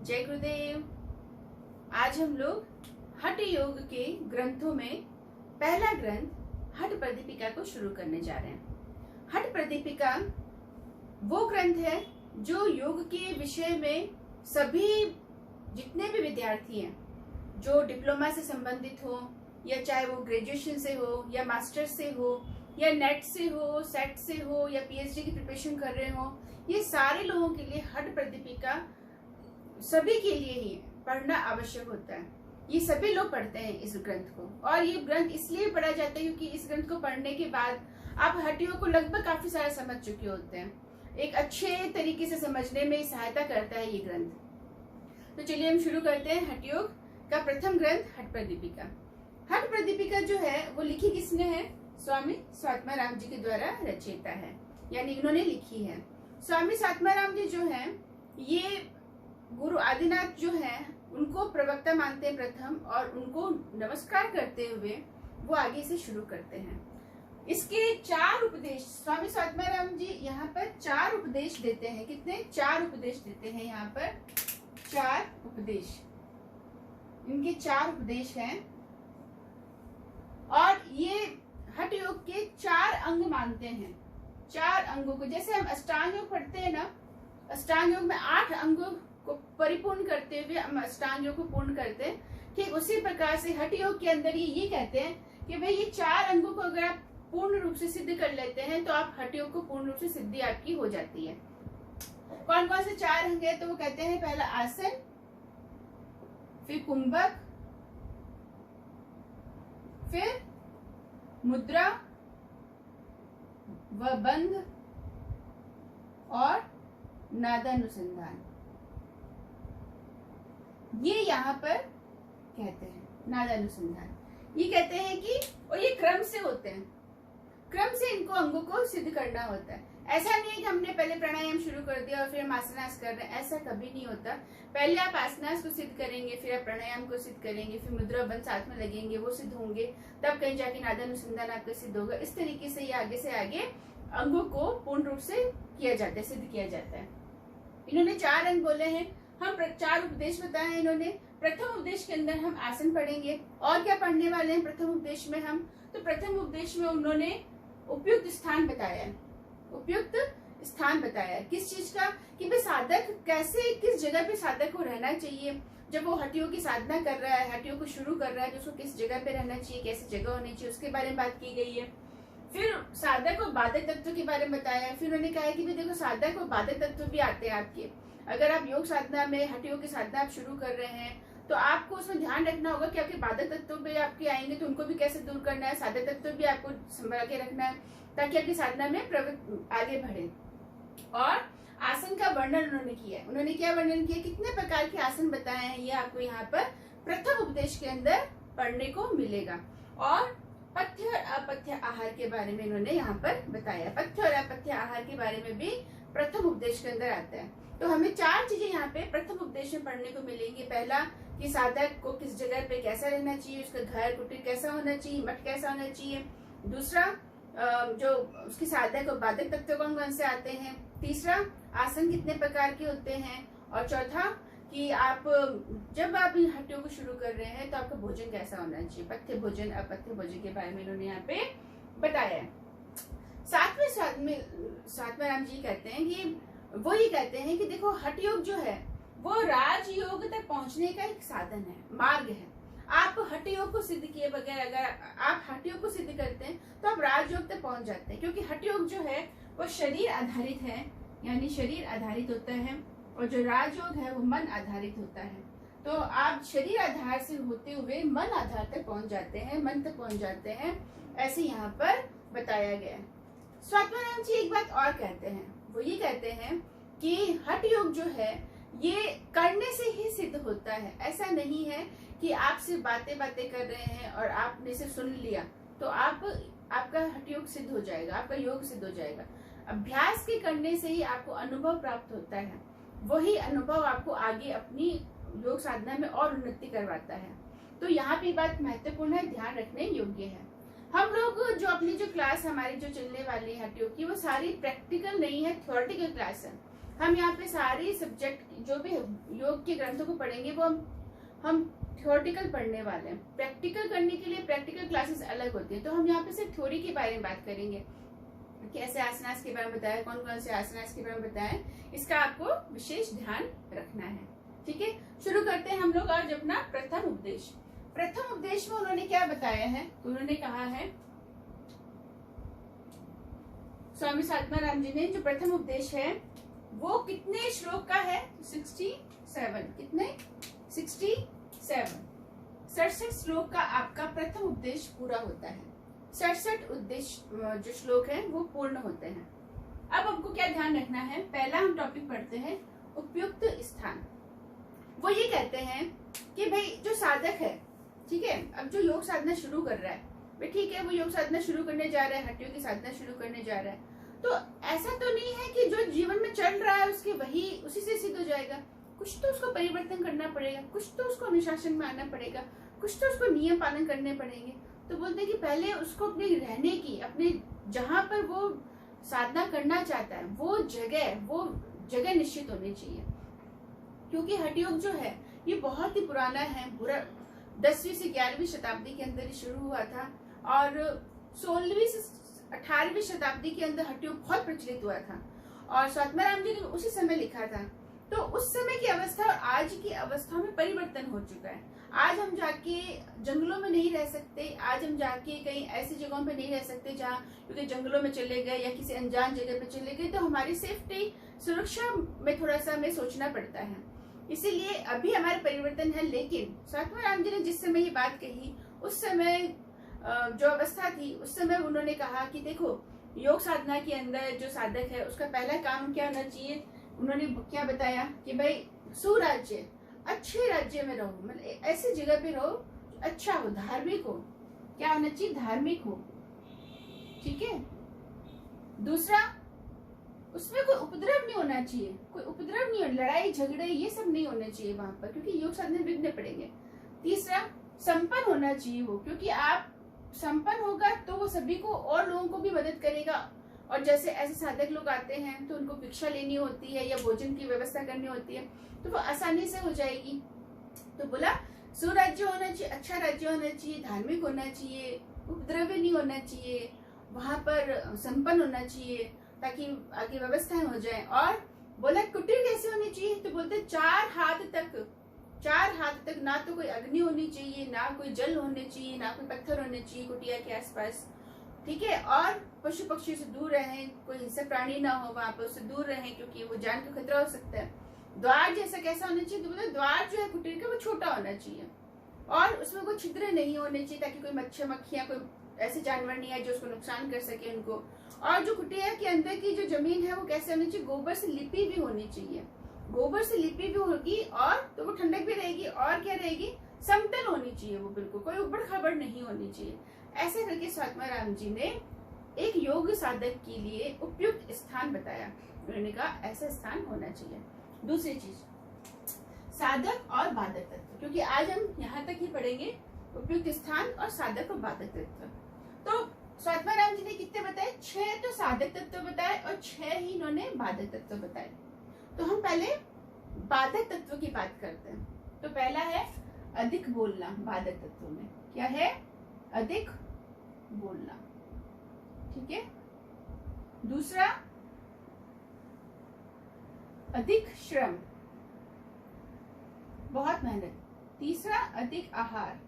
जय गुरुदेव। आज हम लोग हठ योग के ग्रंथों में पहला ग्रंथ हठ प्रदीपिका को शुरू करने जा रहे हैं। हठ प्रदीपिका वो ग्रंथ है जो योग के विषय में सभी जितने भी विद्यार्थी हैं जो डिप्लोमा से संबंधित हो या चाहे वो ग्रेजुएशन से हो या मास्टर्स से हो या नेट से हो, सेट से हो या पीएचडी की प्रिपरेशन कर रहे हो, ये सारे लोगों के लिए हठ प्रदीपिका सभी के लिए ही पढ़ना आवश्यक होता है। ये सभी लोग पढ़ते हैं इस ग्रंथ को, और ये ग्रंथ इसलिए पढ़ा जाता है क्योंकि इस ग्रंथ को पढ़ने के बाद आप हठ योग को लगभग काफी सारा समझ चुके होते हैं। एक अच्छे तरीके से समझने में सहायता करता है ये ग्रंथ। तो चलिए हम शुरू करते हैं हठ योग का प्रथम ग्रंथ हठ प्रदीपिका। हठ प्रदीपिका जो है वो लिखी किसने है? स्वामी स्वात्माराम जी के द्वारा रचयिता है, यानी इन्होंने लिखी है। स्वामी स्वात्माराम जी जो है ये गुरु आदिनाथ जो है उनको प्रवक्ता मानते हैं प्रथम, और उनको नमस्कार करते हुए वो आगे से शुरू करते हैं। इसके 4 उपदेश स्वामी स्वात्माराम जी यहाँ पर 4 उपदेश देते हैं। कितने? 4 उपदेश देते हैं। यहाँ पर 4 उपदेश, इनके 4 उपदेश हैं, और ये हठ योग के 4 अंग मानते हैं। 4 अंगों को, जैसे हम अष्टांग योग पढ़ते हैं ना, अष्टांग योग में 8 अंगों को परिपूर्ण करते हुए हम अष्टांग योग को पूर्ण करते हैं। ठीक उसी प्रकार से हठ योग के अंदर ये कहते हैं कि भाई ये 4 अंगों को अगर आप पूर्ण रूप से सिद्ध कर लेते हैं तो आप हठ योग को पूर्ण रूप से सिद्धि आपकी हो जाती है। कौन कौन से 4 अंग है? तो वो कहते हैं पहला आसन, फिर कुंभक, फिर मुद्रा व बंध और नादानुसंधान। ये यहाँ पर कहते हैं नादानुसंधान। ये कहते हैं कि, और ये क्रम से होते हैं, क्रम से इनको अंगों को सिद्ध करना होता है। ऐसा नहीं है कि हमने पहले प्राणायाम शुरू कर दिया और फिर हम आसनास कर रहे हैं, ऐसा कभी नहीं होता। पहले आप आसनास को सिद्ध करेंगे, फिर आप प्राणायाम को सिद्ध करेंगे, फिर मुद्रा बंद साथ में लगेंगे, वो सिद्ध होंगे, तब कहीं जाके नादानुसंधान आपका सिद्ध होगा। इस तरीके से ये आगे से आगे अंगों को पूर्ण रूप से किया जाता है, सिद्ध किया जाता है। इन्होंने 4 अंग बोले हैं। हम 4 उपदेश बताए हैं इन्होंने। प्रथम उपदेश के अंदर हम आसन पढ़ेंगे। और क्या पढ़ने वाले हैं प्रथम उपदेश में हम? तो प्रथम उपदेश में उन्होंने उपयुक्त स्थान बताया है। उपयुक्त स्थान बताया किस चीज का? कि भाई साधक कैसे, किस जगह पे साधक को रहना चाहिए जब वो हठ योग की साधना कर रहा है, हठ योग को शुरू कर रहा है, तो उसको किस जगह पे रहना चाहिए, कैसी जगह होनी चाहिए, उसके बारे में बात की गई है। फिर साधक और बाधक तत्व के बारे में बताया है। फिर उन्होंने कहा है कि भाई देखो साधक और बाधक तत्व भी आते हैं आपके। अगर आप योग साधना में, हठ योग की साधना आप शुरू कर रहे हैं तो आपको उसमें ध्यान रखना होगा कि आपके बाधक तत्व भी आपके आएंगे तो उनको भी कैसे दूर करना है, साधक तत्व भी आपको संभाल के रखना है ताकि आपकी साधना में आगे बढ़े। और आसन का वर्णन उन्होंने किया है। उन्होंने क्या वर्णन किया? कितने प्रकार के आसन बताए हैं, ये आपको यहाँ पर प्रथम उपदेश के अंदर पढ़ने को मिलेगा। और पथ्य और अपथ्य आहार के बारे में इन्होंने यहाँ पर बताया। पथ्य और अपथ्य आहार के बारे में भी प्रथम उपदेश के अंदर आता है। तो हमें 4 चीजें यहाँ पे प्रथम उपदेश में पढ़ने को मिलेंगी। पहला कि साधक को किस जगह पे कैसा रहना चाहिए, उसका घर कुटीर कैसा होना चाहिए, मठ कैसा होना चाहिए। दूसरा जो उसकी साधक और बाधक तत्व कौन कौन से आते हैं। तीसरा आसन कितने प्रकार के होते हैं। और चौथा कि आप जब आप हठ योग को शुरू कर रहे हैं तो आपका भोजन कैसा होना चाहिए। पथ्य भोजन, अपथ्य भोजन के बारे में इन्होंने यहाँ पे बताया है। स्वात्माराम जी कहते हैं कि वो ये कहते हैं कि देखो हठ योग जो है वो राजयोग तक पहुंचने का एक साधन है, मार्ग है। आप हठ योग को सिद्ध किए बगैर अगर आप हठ योग को सिद्ध करते हैं तो आप राजयोग तक पहुंच जाते हैं, क्योंकि हठ योग जो है वो शरीर आधारित है, यानी शरीर आधारित होता है, और जो राजयोग है वो मन आधारित होता है। तो आप शरीर आधार से होते हुए मन आधार तक पहुंच जाते हैं, मन तक पहुंच जाते हैं, ऐसे यहाँ पर बताया गया है। स्वात्माराम जी एक बात और कहते हैं, वो ये कहते हैं कि हठ योग जो है ये करने से ही सिद्ध होता है। ऐसा नहीं है कि आप सिर्फ बातें कर रहे हैं और आपने सिर्फ सुन लिया तो आपका हठ योग सिद्ध हो जाएगा, आपका योग सिद्ध हो जाएगा। अभ्यास के करने से ही आपको अनुभव प्राप्त होता है। वही अनुभव आपको आगे अपनी योग साधना में और उन्नति करवाता है। तो यहाँ पे बात महत्वपूर्ण है, ध्यान रखने योग्य है। हम लोग जो अपनी जो क्लास हमारी जो चलने वाली है हठ योग की, वो सारी प्रैक्टिकल नहीं है, थ्योरेटिकल क्लास है। हम यहाँ पे सारी सब्जेक्ट जो भी योग के ग्रंथों को पढ़ेंगे वो हम थ्योरेटिकल पढ़ने वाले हैं। प्रैक्टिकल करने के लिए प्रैक्टिकल क्लासेस अलग होती है। तो हम यहाँ पे सिर्फ थ्योरी के बारे में बात करेंगे, कैसे आसनास के बारे में बताया, कौन कौन से आसनास के बारे में बताया, इसका आपको विशेष ध्यान रखना है। ठीक है, शुरू करते हैं हम लोग आज अपना प्रथम उपदेश। प्रथम उपदेश में उन्होंने क्या बताया है, उन्होंने कहा है, स्वामी सात्माराम जी ने जो प्रथम उपदेश है वो कितने श्लोक का है? 67। कितने? 67। 67 श्लोक का आपका प्रथम उपदेश पूरा होता है। 67 उद्देश्य जो श्लोक हैं वो पूर्ण होते हैं। अब हमको क्या ध्यान रखना है, पहला हम टॉपिक पढ़ते हैं उपयुक्त स्थान। वो ये कहते हैं कि भाई जो साधक है, ठीक है, अब जो योग साधना शुरू कर रहा है, भाई ठीक है, वो योग साधना शुरू करने जा रहा है, हड्डियों की साधना शुरू करने जा रहा है, तो ऐसा तो नहीं है कि जो जीवन में चल रहा है उसके वही उसी से सिद्ध हो जाएगा। कुछ तो उसको परिवर्तन करना पड़ेगा, कुछ तो उसको अनुशासन में आना पड़ेगा, कुछ तो उसको नियम पालन करने पड़ेंगे। तो बोलते हैं कि पहले उसको अपने रहने की, अपने जहां पर वो साधना करना चाहता है वो जगह निश्चित होनी चाहिए। क्योंकि हठ योग जो है ये बहुत ही पुराना है, पूरा 10वीं से 11वीं शताब्दी के अंदर शुरू हुआ था और 16वीं से 18वीं शताब्दी के अंदर हठ योग बहुत प्रचलित हुआ था और स्वात्माराम जी ने उसी समय लिखा था। तो उस समय की अवस्था और आज की अवस्था में परिवर्तन हो चुका है। आज हम जाके जंगलों में नहीं रह सकते, आज हम जाके कहीं ऐसी जगहों पे नहीं रह सकते जहाँ, क्योंकि जंगलों में चले गए या किसी अनजान जगह पे चले गए तो हमारी सेफ्टी, सुरक्षा में थोड़ा सा हमें सोचना पड़ता है। इसीलिए अभी हमारे परिवर्तन है। लेकिन स्वात्माराम जी ने जिस समय ये बात कही, उस समय जो अवस्था थी, उस समय उन्होंने कहा कि देखो, योग साधना के अंदर जो साधक है उसका पहला काम क्या होना चाहिए। उन्होंने क्या बताया कि भाई सुराज्य, अच्छे राज्य में रहो, मतलब ऐसी जगह पे रहो अच्छा हो, धार्मिक हो। क्या होना चाहिए? धार्मिक हो। ठीक है। दूसरा, उसमें कोई उपद्रव नहीं होना चाहिए, कोई उपद्रव नहीं हो, लड़ाई झगड़े ये सब नहीं होने चाहिए वहां पर, क्योंकि योग साधना विघ्न पड़ेंगे। तीसरा, संपन्न होना चाहिए वो, क्योंकि आप संपन्न होगा तो वो सभी को और लोगों को भी मदद करेगा। और जैसे ऐसे साधक लोग आते हैं तो उनको भिक्षा लेनी होती है या भोजन की व्यवस्था करनी होती है तो वो आसानी से हो जाएगी। तो बोला सुराज्य होना चाहिए, अच्छा राज्य होना चाहिए, धार्मिक होना चाहिए, उपद्रव्य नहीं होना चाहिए, वहां पर संपन्न होना चाहिए ताकि आगे व्यवस्थाएं हो जाए। और बोला कुटीर कैसे होनी चाहिए, तो बोलते 4 हाथ तक ना तो कोई अग्नि होनी चाहिए, ना कोई जल होने चाहिए, ना कोई पत्थर होने चाहिए कुटिया के आसपास। ठीक है। और पशु पक्षी से दूर रहें, कोई हिंसक प्राणी ना हो वहां पर, उससे दूर रहें क्योंकि वो जान का खतरा हो सकता है। द्वार जैसा कैसा होना चाहिए, तो बोला द्वार जो है कुटीर का वो छोटा होना चाहिए और उसमें कोई छिद्र नहीं होने चाहिए ताकि कोई मच्छर मक्खियां, कोई ऐसे जानवर नहीं है जो उसको नुकसान कर सके उनको। और जो कुटिया के अंदर की जो जमीन है वो कैसे होनी चाहिए, गोबर से लिपी भी होनी चाहिए। गोबर से लिपी भी होगी और तो वो ठंडक भी रहेगी और क्या रहेगी, समतल होनी चाहिए वो, बिल्कुल कोई उबड़ खाबड़ नहीं होनी चाहिए। ऐसे करके स्वात्माराम जी ने एक योग साधक के लिए उपयुक्त स्थान बताया। उन्होंने कहा ऐसा स्थान होना चाहिए। दूसरी चीज, साधक और बाधक तत्व, क्योंकि आज हम यहाँ तक ही पढ़ेंगे उपयुक्त स्थान और साधक और बाधक तत्व। तो स्वात्माराम जी ने कितने बताए? 6 तो साधक तत्व बताए और 6 ही इन्होंने बाधक तत्व बताए। तो हम पहले बाधक तत्व की बात करते हैं। तो पहला है अधिक बोलना। बाधक तत्व में क्या है? अधिक बोलना। ठीक है। दूसरा, अधिक श्रम, बहुत मेहनत। तीसरा, अधिक आहार।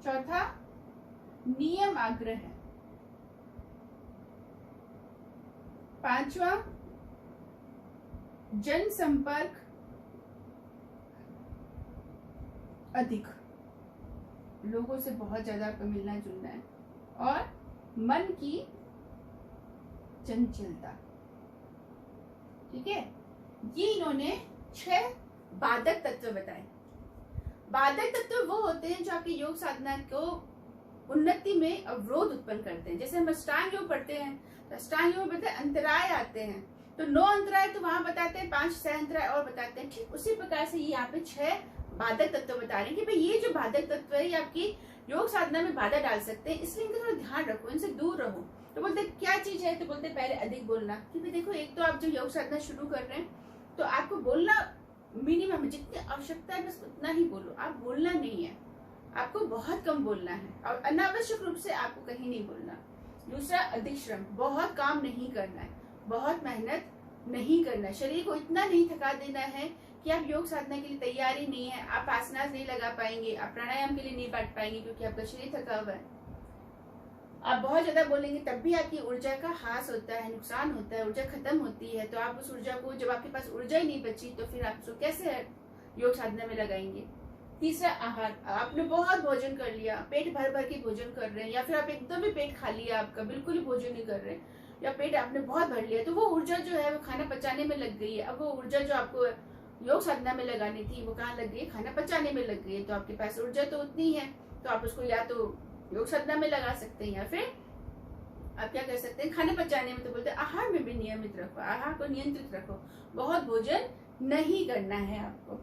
चौथा, नियम आग्रह। पांचवा, जनसंपर्क अधिक, लोगों से बहुत ज्यादा आपको मिलना जुलना है। और मन की चंचलता। ठीक है। ये इन्होंने 6 बाधक तत्व बताए। बाधक तत्व वो होते हैं जो आपकी योग साधना को उन्नति में अवरोध उत्पन्न करते हैं। जैसे हम अष्टांग योग पढ़ते हैं तो अष्टांग योग में अंतराय आते हैं, तो 9 अंतराय तो वहां बताते हैं, 5 6 अंतराय और बताते हैं। ठीक उसी प्रकार से ये यहाँ पे 6 बाधक तत्व बता रहे हैं कि भाई ये जो बाधक तत्व है ये आपकी योग साधना में बाधा डाल सकते हैं, इसलिए इनका थोड़ा ध्यान रखो, इनसे दूर रहो। तो बोलते क्या चीज है, तो बोलते पहले अधिक बोलना। क्योंकि देखो, एक तो आप जब योग साधना शुरू कर रहे हैं तो आपको बोलना मिनिमम, जितनी आवश्यकता है बस उतना ही बोलो। आप बोलना नहीं है, आपको बहुत कम बोलना है और अनावश्यक रूप से आपको कहीं नहीं बोलना। दूसरा, अधिक श्रम, बहुत काम नहीं करना है, बहुत मेहनत नहीं करना है, शरीर को इतना नहीं थका देना है कि आप योग साधना के लिए तैयारी नहीं है, आप आसनास नहीं लगा पाएंगे, आप प्राणायाम के लिए नहीं बैठ पाएंगे क्योंकि आपका शरीर थका हुआ है। आप बहुत ज्यादा बोलेंगे तब भी आपकी ऊर्जा का ह्रास होता है, नुकसान होता है, ऊर्जा खत्म होती है। तो आप उस ऊर्जा को, जब आपके पास ऊर्जा ही नहीं बची तो फिर आप उसको कैसे योग साधना में लगाएंगे। तीसरा, आहार, आपने बहुत भोजन कर लिया, पेट भर भर के भोजन कर रहे हैं, या फिर आप एकदम ही पेट खा लिया, आपका बिल्कुल ही भोजन नहीं कर रहे हैं, या पेट आपने बहुत भर लिया, तो वो ऊर्जा जो है वो खाना पचाने में लग गई है। अब वो ऊर्जा जो आपको योग साधना में लगानी थी वो कहाँ लग गई है, खाना पचाने में लग गई है। तो आपके पास ऊर्जा तो उतनी है, तो आप उसको या तो योग साधना में लगा सकते हैं या फिर आप क्या कर सकते हैं, खाने पचाने में। तो बोलते हैं आहार में भी नियमित रखो, आहार को नियंत्रित रखो, बहुत भोजन नहीं करना है आपको।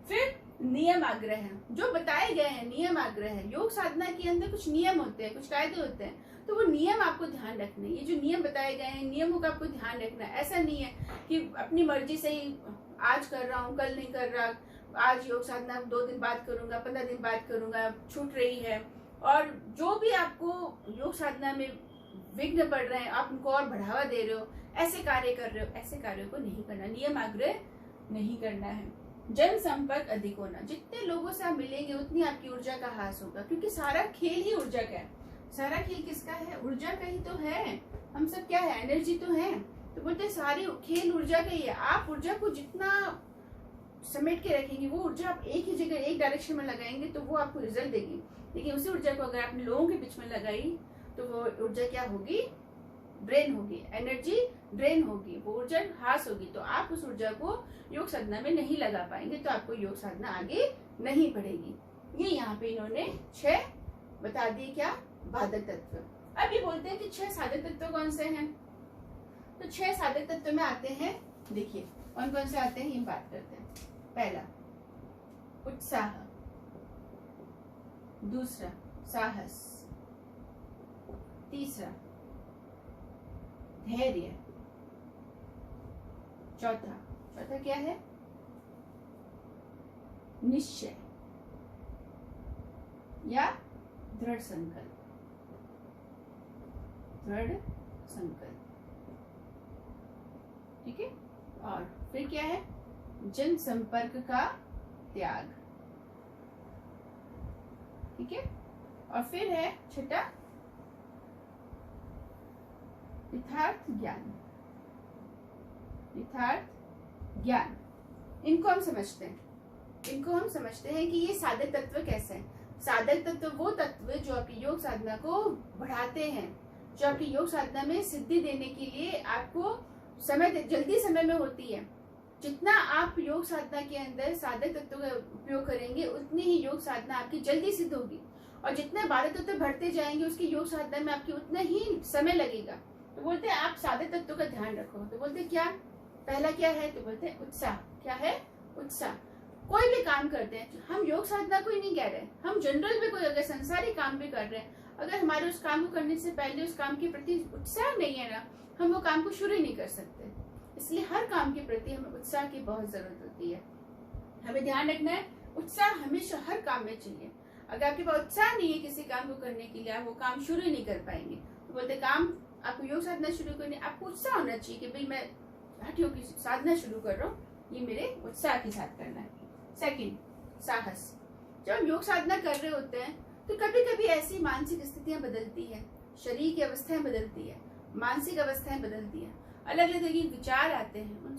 फिर नियम आग्रह है, जो बताए गए हैं नियम आग्रह है। योग साधना के अंदर कुछ नियम होते हैं, कुछ कायदे होते हैं, तो वो नियम आपको ध्यान रखने। ये जो नियम बताए गए हैं, नियमों का आपको ध्यान रखना है। ऐसा नहीं है कि अपनी मर्जी से ही आज कर रहा हूँ कल नहीं कर रहा, आज योग साधना 2 दिन बाद करूंगा, 15 दिन बाद करूंगा, छूट रही है। और जो भी आपको योग साधना में विघ्न पड़ रहे हैं, आप उनको और बढ़ावा दे रहे हो, ऐसे कार्य कर रहे हो, ऐसे कार्यों को नहीं करना, नियम आग्रह नहीं करना है। जन संपर्क अधिक होना, जितने लोगों से आप मिलेंगे उतनी आपकी ऊर्जा का ह्रास होगा, क्योंकि सारा खेल ही ऊर्जा का है। सारा खेल किसका है, ऊर्जा का ही तो है। हम सब क्या है, एनर्जी तो है। तो बोलते सारी खेल ऊर्जा का ही है। आप ऊर्जा को जितना समेट के रखेंगे, वो ऊर्जा आप एक ही जगह एक डायरेक्शन में लगाएंगे तो वो आपको रिजल्ट देगी। लेकिन उसी ऊर्जा को अगर आपने लोगों के बीच में लगाई तो वो ऊर्जा क्या होगी, ड्रेन होगी, एनर्जी ड्रेन होगी, वो ऊर्जा ह्रास होगी। तो आप उस ऊर्जा को योग साधना में नहीं लगा पाएंगे, तो आपको योग साधना आगे नहीं बढ़ेगी। ये यहाँ पे इन्होंने 6 बता दिए, क्या, बाधक तत्व। अब ये बोलते हैं कि 6 साधक तत्व कौन से हैं। तो 6 साधक तत्व में आते हैं, देखिए कौन कौन से आते हैं, ये बात करते हैं। पहला, उत्साह। दूसरा, साहस। तीसरा, धैर्य। चौथा क्या है, निश्चय या दृढ़ संकल्प। ठीक है। और फिर क्या है, जन संपर्क का त्याग। ठीक है। और फिर है छठा, यथार्थ ज्ञान। इनको हम समझते हैं कि ये साधक तत्व कैसे हैं। साधक तत्व वो तत्व जो आपकी योग साधना को बढ़ाते हैं, जो आपकी योग साधना में सिद्धि देने के लिए आपको जल्दी समय में होती है। जितना आप योग साधना के अंदर साधक तत्व का उपयोग करेंगे उतनी ही योग साधना आपकी जल्दी सिद्ध होगी। और जितने बाधक तत्व बढ़ते जाएंगे उसकी योग साधना में आपकी उतना ही समय लगेगा। तो बोलते हैं आप साधक तत्व का ध्यान रखो। तो बोलते हैं क्या, पहला क्या है, तो बोलते हैं उत्साह। क्या है, उत्साह। कोई भी काम करते हैं, हम योग साधना को ही नहीं कह रहे, हम जनरल में कोई अगर संसारी काम भी कर रहे हैं, अगर हमारे उस काम को करने से पहले उस काम के प्रति उत्साह नहीं है ना, हम वो काम को शुरू ही नहीं कर सकते। इसलिए हर काम के प्रति हमें उत्साह की बहुत जरूरत होती है। हमें ध्यान रखना है, उत्साह हमेशा हर काम में चाहिए। अगर आपके पास उत्साह नहीं है किसी काम को करने के लिए, आप वो काम शुरू ही नहीं कर पाएंगे। तो बोलते काम आपको योग साधना शुरू करनी, आपको उत्साह होना चाहिए कि भाई मैं हठ योग की साधना शुरू कर रहा हूँ, ये मेरे उत्साह के साथ करना है। सेकंड, साहस। जब हम योग साधना कर रहे होते हैं तो कभी कभी ऐसी मानसिक स्थितियां बदलती है, शरीर की अवस्थाएं बदलती है, मानसिक अवस्थाएं बदलती है, अलग अलग तरह के विचार आते हैं। उन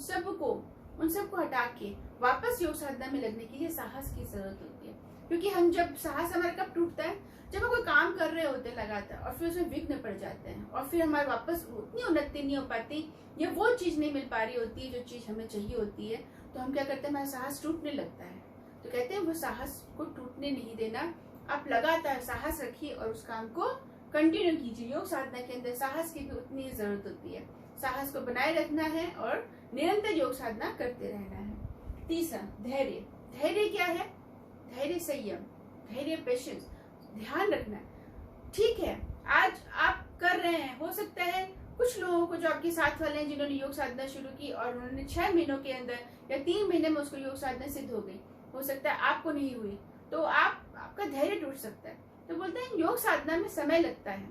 सबको हटा के वापस योग साधना में लगने के लिए साहस की जरूरत होती है। क्योंकि हम जब साहस हमारा कब टूटता है, जब हम कोई काम कर रहे होते हैं लगातार और फिर उसमें विघ्न पड़ जाते हैं और फिर हमारे वापस उतनी उन्नति नहीं हो पाती या वो चीज नहीं मिल पा रही होती है जो चीज हमें चाहिए होती है। तो हम क्या करते हैं, हमारा साहस टूटने लगता है। तो कहते हैं वो साहस को टूटने नहीं देना, आप लगातार साहस रखिए और उस काम को कंटिन्यू कीजिए। योग साधना के अंदर साहस की भी उतनी जरूरत होती है। साहस को बनाए रखना है और निरंतर योग साधना करते रहना है। तीसरा, धैर्य। धैर्य क्या है, धैर्य संयम, धैर्य पेशेंस, ध्यान रखना है। ठीक है, आज आप कर रहे हैं, हो सकता है कुछ लोगों को जो आपके साथ वाले हैं जिन्होंने योग साधना शुरू की और उन्होंने 6 महीनों के अंदर या 3 महीने में उसको योग साधना सिद्ध हो गई, हो सकता है आपको नहीं हुई, तो आपका धैर्य टूट सकता है। तो बोलते हैं योग साधना में समय लगता है,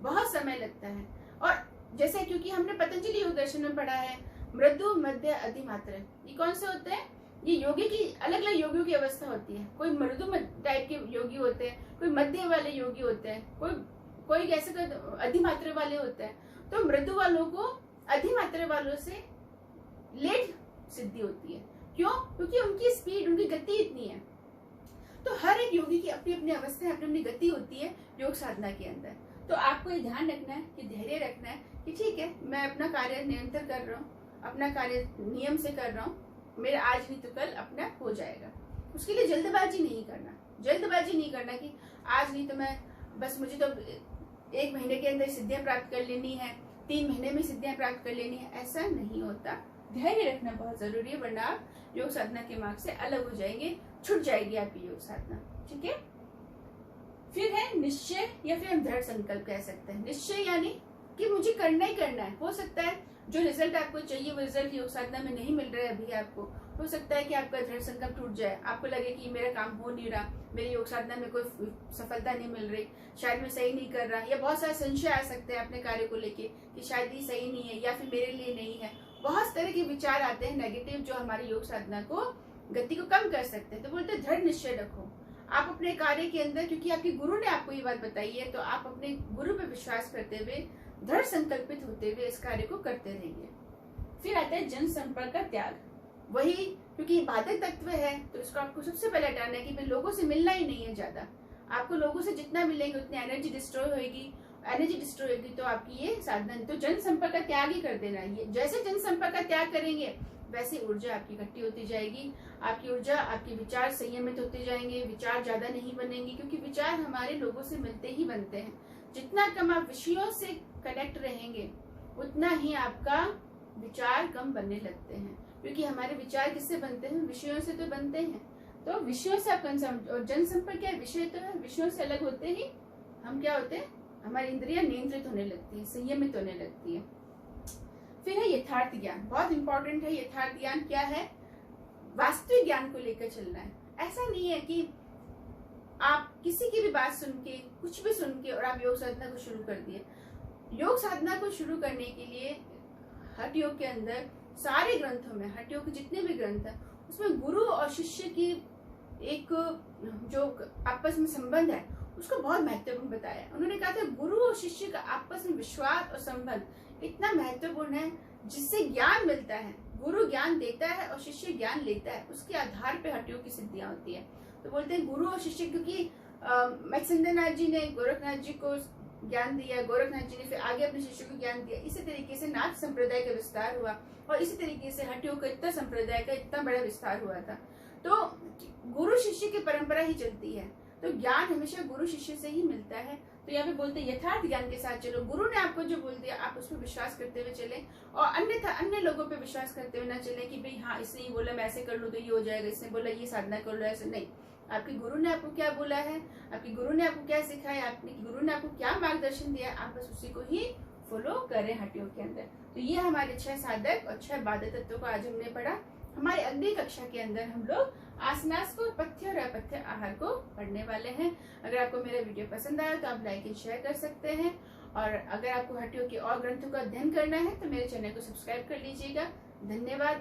बहुत समय लगता है। और जैसे क्योंकि हमने पतंजलि योग दर्शन में पढ़ा है मृदु मध्य अधिमात्र, ये कौन से होते हैं? ये योगी की अलग अलग योगियों की अवस्था होती है। कोई मृदु टाइप के योगी होते हैं, कोई मध्य वाले योगी होते हैं, कोई कैसे अधिमात्र वाले होते हैं। तो मृदु वालों को अधिमात्र वालों से लेट सिद्धि होती है। क्यों? क्योंकि उनकी स्पीड, उनकी गति इतनी है। तो हर एक योगी की अपनी अपनी अवस्था, अपनी अपनी गति होती है योग साधना के अंदर। तो आपको ये ध्यान रखना है कि धैर्य रखना है कि ठीक है, मैं अपना कार्य निरंतर कर रहा हूँ, अपना कार्य नियम से कर रहा हूँ, मेरा आज नहीं तो कल अपना हो जाएगा। उसके लिए जल्दबाजी नहीं करना, जल्दबाजी नहीं करना कि आज नहीं तो मैं बस मुझे तो 1 महीने के अंदर सिद्धियां प्राप्त कर लेनी है, 3 महीने में सिद्धियां प्राप्त कर लेनी है, ऐसा नहीं होता। धैर्य रखना बहुत जरूरी है, वरना आप योग साधना के मार्ग से अलग हो जाएंगे, छूट जाएगी आपकी योग साधना। ठीक है। फिर है निश्चय, या फिर हम दृढ़ संकल्प कह सकते हैं। निश्चय यानी कि मुझे करना ही करना है। हो सकता है जो रिजल्ट आपको चाहिए वो रिजल्ट योग साधना में नहीं मिल रहा है अभी आपको, हो सकता है कि आपका दृढ़ संकल्प टूट जाए, आपको लगे कि मेरा काम हो नहीं रहा, मेरी योग साधना में कोई सफलता नहीं मिल रही, शायद मैं सही नहीं कर रहा, या बहुत सारे संशय आ सकते हैं अपने कार्य को लेके कि शायद ये सही नहीं है या फिर मेरे लिए नहीं है। बहुत तरह के विचार आते हैं नेगेटिव, जो हमारी योग साधना को, गति को कम कर सकते हैं। तो बोलते हैं दृढ़ निश्चय रखो आप अपने कार्य के अंदर, क्योंकि आपके गुरु ने आपको ये बात बताई है, तो आप अपने गुरु पे विश्वास करते हुए, दृढ़ संकल्पित होते हुए इस कार्य को करते रहिए। फिर आता है जन संपर्क का त्याग। वही, क्योंकि बाधक तत्व है तो इसको आपको सबसे पहले हटाना है कि भाई लोगों से मिलना ही नहीं है ज्यादा। आपको लोगों से जितना मिलेंगे उतनी एनर्जी डिस्ट्रॉय होगी, एनर्जी डिस्ट्रॉय होगी तो आपकी ये साधना, तो जन संपर्क का त्याग ही कर देना है। जैसे जन संपर्क का त्याग करेंगे वैसे ऊर्जा आपकी इकट्ठी होती जाएगी, आपकी ऊर्जा, आपके विचार संयमित होते जाएंगे, विचार ज्यादा नहीं बनेंगे, क्योंकि विचार हमारे लोगों से मिलते ही बनते हैं। जितना कम आप विषयों से कनेक्ट रहेंगे उतना ही आपका विचार कम बनने लगते हैं, क्योंकि हमारे विचार किससे बनते हैं? विषयों से तो बनते हैं। तो विषयों से आप और जनसंपर्क क्या विषय तो है, विषयों से अलग होते ही हम क्या होते हैं, हमारी इंद्रियां नियंत्रित होने लगती है, संयमित होने लगती है। फिर है यथार्थ ज्ञान, बहुत इंपॉर्टेंट है। यथार्थ ज्ञान क्या है? वास्तविक ज्ञान को लेकर चलना है। ऐसा नहीं है कि आप किसी की भी बात सुन के, कुछ भी सुन के और आप योग साधना को शुरू कर दिए। योग साधना को शुरू करने के लिए हठ योग के अंदर सारे ग्रंथों में, हठ योग के जितने भी ग्रंथ है उसमें गुरु और शिष्य की एक जो आपस में संबंध है उसको बहुत महत्वपूर्ण बताया। उन्होंने कहा था गुरु और शिष्य का आपस में विश्वास और संबंध इतना महत्वपूर्ण है जिससे ज्ञान मिलता है। गुरु ज्ञान देता है और शिष्य ज्ञान लेता है, उसके आधार पे हठ योग की सिद्धियां होती है। तो बोलते हैं गुरु और शिष्य, क्योंकि मत्स्येंद्रनाथ जी ने गोरखनाथ जी को ज्ञान दिया, गोरखनाथ जी ने फिर आगे अपने शिष्य को ज्ञान दिया। इसी तरीके से नाथ संप्रदाय का विस्तार हुआ और इसी तरीके से हठ योग का इतना संप्रदाय का इतना बड़ा विस्तार हुआ था। तो गुरु शिष्य की परंपरा ही चलती है, तो ज्ञान हमेशा गुरु शिष्य से ही मिलता है। तो यहाँ पे बोलते हैं यथार्थ ज्ञान के साथ चलो। गुरु ने आपको जो बोल दिया आप उस पर विश्वास करते हुए चले, और अन्यथा अन्य लोगों पे विश्वास करते हुए ना चले कि भाई हाँ इसने ये बोला मैं ऐसे कर लूँ तो ये हो जाएगा, इसने बोला ये साधना कर लो, ऐसे नहीं। आपके गुरु ने आपको क्या बोला है, आपके गुरु ने आपको क्या सिखाया, आपके गुरु ने आपको क्या मार्गदर्शन दिया, आप बस उसी को ही फॉलो करें हठ योग के अंदर। तो ये हमारे 6 साधक और 6 बाधक तत्वों को आज हमने पढ़ा। हमारी अगली कक्षा के अंदर हम लोग आसनास को, पथ्य और अपथ्य आहार को पढ़ने वाले हैं। अगर आपको मेरा वीडियो पसंद आया तो आप लाइक एंड शेयर कर सकते हैं, और अगर आपको हठ योग के और ग्रंथों का अध्ययन करना है तो मेरे चैनल को सब्सक्राइब कर लीजिएगा। धन्यवाद।